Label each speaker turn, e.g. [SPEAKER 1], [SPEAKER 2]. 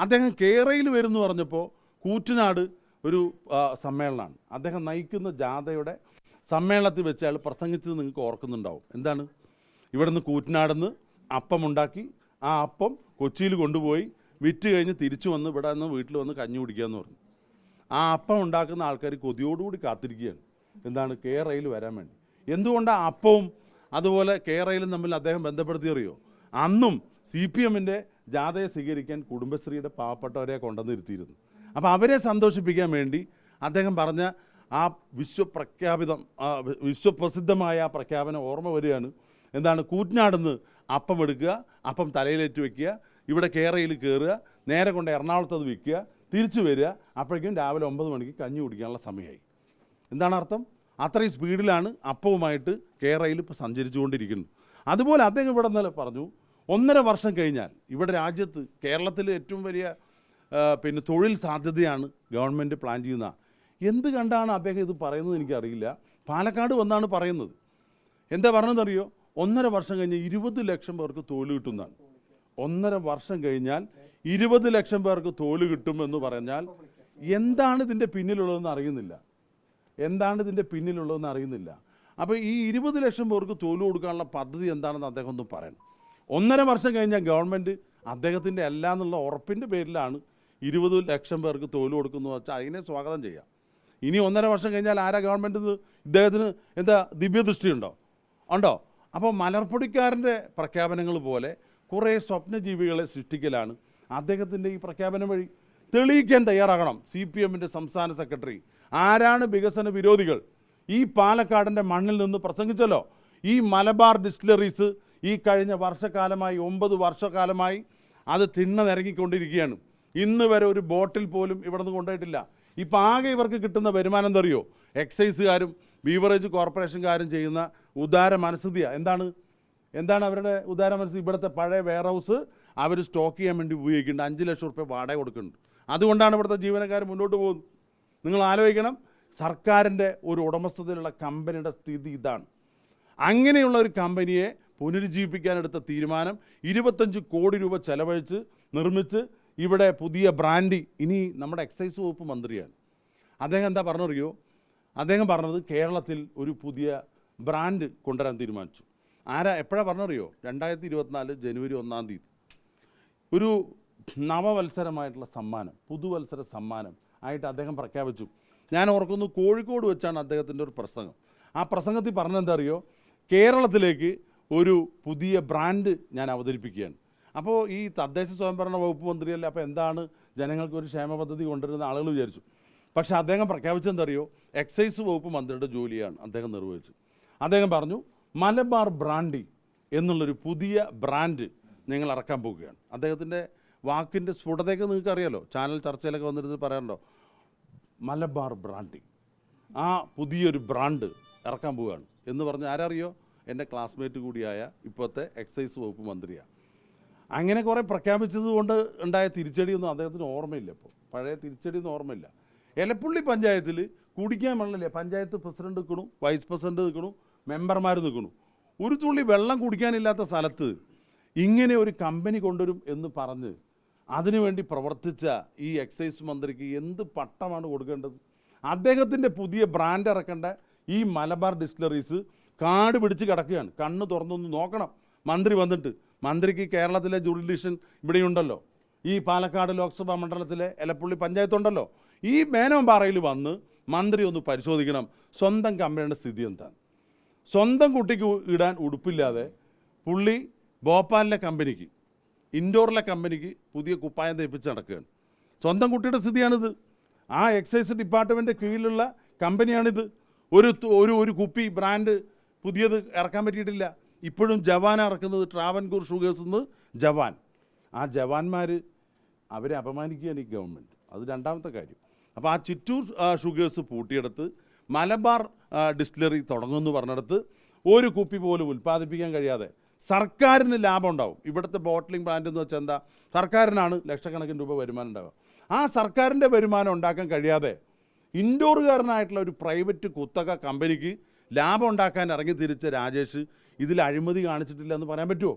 [SPEAKER 1] അദ്ദേഹം കേരളയിൽ വരുമെന്ന് പറഞ്ഞപ്പോൾ കൂറ്റനാട് ഒരു സമ്മേളനമാണ്. അദ്ദേഹം നയിക്കുന്ന ജാഥയുടെ സമ്മേളനത്തിൽ വെച്ച് അയാൾ പ്രസംഗിച്ചത് നിങ്ങൾക്ക് ഓർക്കുന്നുണ്ടാവും. എന്താണ്? ഇവിടെ നിന്ന് കൂറ്റനാടെന്ന് അപ്പമുണ്ടാക്കി ആ അപ്പം കൊച്ചിയിൽ കൊണ്ടുപോയി വിറ്റ് കഴിഞ്ഞ് തിരിച്ചു വന്ന് ഇവിടെ നിന്ന് വീട്ടിൽ വന്ന് കഞ്ഞി കുടിക്കാമെന്ന് പറഞ്ഞു. ആ അപ്പം ഉണ്ടാക്കുന്ന ആൾക്കാർ കൊതിയോടുകൂടി കാത്തിരിക്കുകയാണ്. എന്താണ്? കേരളയിൽ വരാൻ വേണ്ടി. എന്തുകൊണ്ടാണ് അപ്പവും അതുപോലെ കേരളയിലും തമ്മിൽ അദ്ദേഹം ബന്ധപ്പെടുത്തി അറിയോ? അന്നും CPMൻ്റെ ജാഥയെ സ്വീകരിക്കാൻ കുടുംബശ്രീയുടെ പാവപ്പെട്ടവരെ കൊണ്ടുവന്നിരുത്തിയിരുന്നു. അപ്പോൾ അവരെ സന്തോഷിപ്പിക്കാൻ വേണ്ടി അദ്ദേഹം പറഞ്ഞ ആ വിശ്വപ്രസിദ്ധമായ ആ പ്രഖ്യാപനം ഓർമ്മ വരികയാണ്. എന്താണ്? കൂറ്റനാടെന്ന് അപ്പം എടുക്കുക, അപ്പം തലയിലേറ്റ് വയ്ക്കുക, ഇവിടെ കേരളയിൽ കയറുക, നേരെ കൊണ്ട് എറണാകുളത്ത് അത് വിൽക്കുക, തിരിച്ചു വരിക, അപ്പോഴേക്കും രാവിലെ 9 മണിക്ക് കഞ്ഞി കുടിക്കാനുള്ള സമയമായി. എന്താണ് അർത്ഥം? അത്രയും സ്പീഡിലാണ് അപ്പവുമായിട്ട് കേരളയിൽ ഇപ്പോൾ സഞ്ചരിച്ചുകൊണ്ടിരിക്കുന്നത്. അതുപോലെ അദ്ദേഹം ഇവിടെ നിന്ന് പറഞ്ഞു 1.5 വർഷം കഴിഞ്ഞാൽ ഇവിടെ രാജ്യത്ത് കേരളത്തിൽ ഏറ്റവും വലിയ തൊഴിൽ സാധ്യതയാണ് ഗവൺമെൻറ് പ്ലാൻ ചെയ്യുന്ന. എന്ത് കണ്ടാണ് അദ്ദേഹം ഇത് പറയുന്നത് എനിക്കറിയില്ല. പാലക്കാട് വന്നാണ് പറയുന്നത്. എന്താ പറഞ്ഞതെന്നറിയോ? 1.5 വർഷം കഴിഞ്ഞ് 20 ലക്ഷം പേർക്ക് തൊഴിൽ കിട്ടുന്നതാണ്. 1.5 വർഷം കഴിഞ്ഞാൽ 20 ലക്ഷം പേർക്ക് തൊഴിൽ കിട്ടുമെന്ന് പറഞ്ഞാൽ എന്താണ് ഇതിൻ്റെ പിന്നിലുള്ളതെന്ന് അറിയുന്നില്ല. അപ്പോൾ ഈ 20 ലക്ഷം പേർക്ക് തൊഴിൽ കൊടുക്കാനുള്ള പദ്ധതി എന്താണെന്ന് അദ്ദേഹം ഒന്ന് പറയണം. 1.5 വർഷം കഴിഞ്ഞാൽ ഗവൺമെൻറ് അദ്ദേഹത്തിൻ്റെ അല്ല എന്നുള്ള ഉറപ്പിൻ്റെ പേരിലാണ് 20 ലക്ഷം പേർക്ക് തൊഴിൽ കൊടുക്കുന്നു വെച്ചാൽ അതിനെ സ്വാഗതം ചെയ്യാം. ഇനി 1.5 വർഷം കഴിഞ്ഞാൽ ആരാ ഗവൺമെൻറ്? ഇദ്ദേഹത്തിന് എന്താ ദിവ്യദൃഷ്ടി ഉണ്ടോ? അപ്പോൾ മലർപ്പൊടിക്കാരൻ്റെ പ്രഖ്യാപനങ്ങൾ പോലെ കുറേ സ്വപ്നജീവികളെ സൃഷ്ടിക്കലാണ് അദ്ദേഹത്തിൻ്റെ ഈ പ്രഖ്യാപനം വഴി. തെളിയിക്കാൻ തയ്യാറാകണം CPMൻ്റെ സംസ്ഥാന സെക്രട്ടറി. ആരാണ് വികസന വിരോധികൾ? ഈ പാലക്കാടിൻ്റെ മണ്ണിൽ നിന്ന് പ്രസംഗിച്ചല്ലോ. ഈ മലബാർ ഡിസ്റ്റിലറീസ് ഈ കഴിഞ്ഞ വർഷക്കാലമായി 9 വർഷക്കാലമായി അത് തിണ്ണനിറങ്ങിക്കൊണ്ടിരിക്കുകയാണ്. ഇന്ന് വരെ ഒരു ബോട്ടിൽ പോലും ഇവിടെ നിന്ന് കൊണ്ടുപോയിട്ടില്ല. ഇപ്പം ആകെ ഇവർക്ക് കിട്ടുന്ന വരുമാനം എന്തറിയോ? എക്സൈസുകാരും ബീവറേജ് കോർപ്പറേഷൻകാരും ചെയ്യുന്ന ഉദാര മനസ്ഥിതിയാണ്. എന്താണ് അവരുടെ ഉദാര മനസ്ഥിതി? ഇവിടുത്തെ പഴയ വെയർ ഹൗസ് അവർ സ്റ്റോക്ക് ചെയ്യാൻ വേണ്ടി ഉപയോഗിക്കുന്നുണ്ട്. 5 ലക്ഷം റുപ്യ വാടക കൊടുക്കുന്നുണ്ട്. അതുകൊണ്ടാണ് ഇവിടുത്തെ ജീവനക്കാർ മുന്നോട്ട് പോകുന്നത്. നിങ്ങൾ ആലോചിക്കണം, സർക്കാരിൻ്റെ ഒരു ഉടമസ്ഥതയിലുള്ള കമ്പനിയുടെ സ്ഥിതി ഇതാണ്. അങ്ങനെയുള്ള ഒരു കമ്പനിയെ പുനരുജ്ജീവിപ്പിക്കാനെടുത്ത തീരുമാനം 25 കോടി രൂപ ചെലവഴിച്ച് നിർമ്മിച്ച് ഇവിടെ പുതിയ ബ്രാൻഡി. ഇനി നമ്മുടെ എക്സൈസ് വകുപ്പ് മന്ത്രിയാണ്. അദ്ദേഹം എന്താ പറഞ്ഞറിയോ? അദ്ദേഹം പറഞ്ഞത് കേരളത്തിൽ ഒരു പുതിയ ബ്രാൻഡ് കൊണ്ടുവരാൻ തീരുമാനിച്ചു. എപ്പോഴാണ് പറഞ്ഞറിയോ? 2024 ജനുവരി 1-ാം തീയതി ഒരു നവവത്സരമായിട്ടുള്ള സമ്മാനം, പുതുവത്സര സമ്മാനം ആയിട്ട് അദ്ദേഹം പ്രഖ്യാപിച്ചു. ഞാൻ ഓർക്കുന്നു കോഴിക്കോട് വെച്ചാണ് അദ്ദേഹത്തിൻ്റെ ഒരു പ്രസംഗം. ആ പ്രസംഗത്തിൽ പറഞ്ഞെന്താ അറിയോ? കേരളത്തിലേക്ക് ഒരു പുതിയ ബ്രാൻഡ് ഞാൻ അവതരിപ്പിക്കുകയാണ്. അപ്പോൾ ഈ തദ്ദേശ സ്വയംഭരണ വകുപ്പ് മന്ത്രിയല്ലേ, അപ്പോൾ എന്താണ് ജനങ്ങൾക്ക് ഒരു ക്ഷേമ പദ്ധതി കൊണ്ടുവരുന്ന ആളുകൾ വിചാരിച്ചു. പക്ഷേ അദ്ദേഹം പ്രഖ്യാപിച്ചെന്തറിയോ? എക്സൈസ് വകുപ്പ് മന്ത്രിയുടെ ജോലിയാണ് അദ്ദേഹം നിർവഹിച്ചത്. അദ്ദേഹം പറഞ്ഞു മലബാർ ബ്രാൻഡി എന്നുള്ളൊരു പുതിയ ബ്രാൻഡ് ഞങ്ങൾ ഇറക്കാൻ പോവുകയാണ്. അദ്ദേഹത്തിൻ്റെ വാക്കിൻ്റെ സ്ഫുടതയൊക്കെ നിങ്ങൾക്ക് അറിയാലോ, ചാനൽ ചർച്ചയിലൊക്കെ വന്നിരുന്ന് പറയാറുണ്ടോ? മലബാർ ബ്രാൻഡി, ആ പുതിയൊരു ബ്രാൻഡ് ഇറക്കാൻ പോവുകയാണ് എന്ന് പറഞ്ഞ് ആരറിയോ? എൻ്റെ ക്ലാസ്മേറ്റ് കൂടിയായ ഇപ്പോഴത്തെ എക്സൈസ് വകുപ്പ് മന്ത്രിയാണ്. അങ്ങനെ കുറേ പ്രഖ്യാപിച്ചത് കൊണ്ട് ഉണ്ടായ തിരിച്ചടിയൊന്നും അദ്ദേഹത്തിന് ഓർമ്മയില്ല. ഇപ്പോൾ പഴയ തിരിച്ചടിയൊന്നും ഓർമ്മയില്ല. എലപ്പുള്ളി പഞ്ചായത്തിൽ കുടിക്കാൻ വെള്ളമില്ല. പഞ്ചായത്ത് പ്രസിഡന്റ് നിൽക്കണു, വൈസ് പ്രസിഡന്റ് നിൽക്കണു, മെമ്പർമാർ നിൽക്കണു. ഒരു തുള്ളി വെള്ളം കുടിക്കാനില്ലാത്ത സ്ഥലത്ത് ഇങ്ങനെ ഒരു കമ്പനി കൊണ്ടുവരും എന്ന് പറഞ്ഞ് അതിനുവേണ്ടി പ്രവർത്തിച്ച ഈ എക്സൈസ് മന്ത്രിക്ക് എന്ത് പട്ടമാണ് കൊടുക്കേണ്ടത്? അദ്ദേഹത്തിൻ്റെ പുതിയ ബ്രാൻഡ് ഇറക്കേണ്ട ഈ മലബാർ ഡിസ്റ്റിലറീസ് കാട് പിടിച്ച് കിടക്കുകയാണ്. കണ്ണ് തുറന്നൊന്ന് നോക്കണം മന്ത്രി വന്നിട്ട്. മന്ത്രിക്ക് കേരളത്തിലെ ജുറിഡിക്ഷൻ ഇവിടെയുണ്ടല്ലോ. ഈ പാലക്കാട് ലോക്സഭാ മണ്ഡലത്തിലെ എലപ്പുള്ളി പഞ്ചായത്തുണ്ടല്ലോ. ഈ മേനോൻപാറയിൽ വന്ന് മന്ത്രി ഒന്ന് പരിശോധിക്കണം സ്വന്തം കമ്പനിയുടെ സ്ഥിതി എന്താണ്. സ്വന്തം കുട്ടിക്ക് ഇടാൻ ഉടുപ്പില്ലാതെ പുള്ളി ഭോപ്പാലിലെ കമ്പനിക്ക്, ഇൻഡോറിലെ കമ്പനിക്ക് പുതിയ കുപ്പായം തേപ്പിച്ച് നടക്കുകയാണ്. സ്വന്തം കുട്ടിയുടെ സ്ഥിതിയാണിത്. ആ എക്സൈസ് ഡിപ്പാർട്ട്മെൻറ്റ് കീഴിലുള്ള കമ്പനിയാണിത്. ഒരു കുപ്പി ബ്രാൻഡ് പുതിയത് ഇറക്കാൻ പറ്റിയിട്ടില്ല. ഇപ്പോഴും ജവാൻ ഇറക്കുന്നത് ട്രാവൻകൂർ ഷുഗേഴ്സ് നിന്ന് ജവാൻ. ആ ജവാന്മാർ അവരെ അപമാനിക്കുകയാണ് ഈ ഗവൺമെൻറ്. അത് രണ്ടാമത്തെ കാര്യം. അപ്പോൾ ആ ചിറ്റൂർ ഷുഗേഴ്സ് പൂട്ടിയെടുത്ത് മലബാർ ഡിസ്റ്റിലറി തുടങ്ങുമെന്ന് പറഞ്ഞെടുത്ത് ഒരു കുപ്പി പോലും ഉൽപ്പാദിപ്പിക്കാൻ കഴിയാതെ സർക്കാരിന് ലാഭം ഉണ്ടാവും. ഇവിടുത്തെ ബോട്ട്ലിംഗ് പ്ലാന്റ് എന്ന് വെച്ചാൽ എന്താ? സർക്കാരിനാണ് ലക്ഷക്കണക്കിന് രൂപ വരുമാനം ഉണ്ടാവുക. ആ സർക്കാരിൻ്റെ വരുമാനം ഉണ്ടാക്കാൻ കഴിയാതെ ഇൻഡോറുകാരനായിട്ടുള്ള ഒരു പ്രൈവറ്റ് കുത്തക കമ്പനിക്ക് ലാഭം ഉണ്ടാക്കാൻ ഇറങ്ങി തിരിച്ച രാജേഷ് ഇതിൽ അഴിമതി കാണിച്ചിട്ടില്ല എന്ന് പറയാൻ പറ്റുമോ?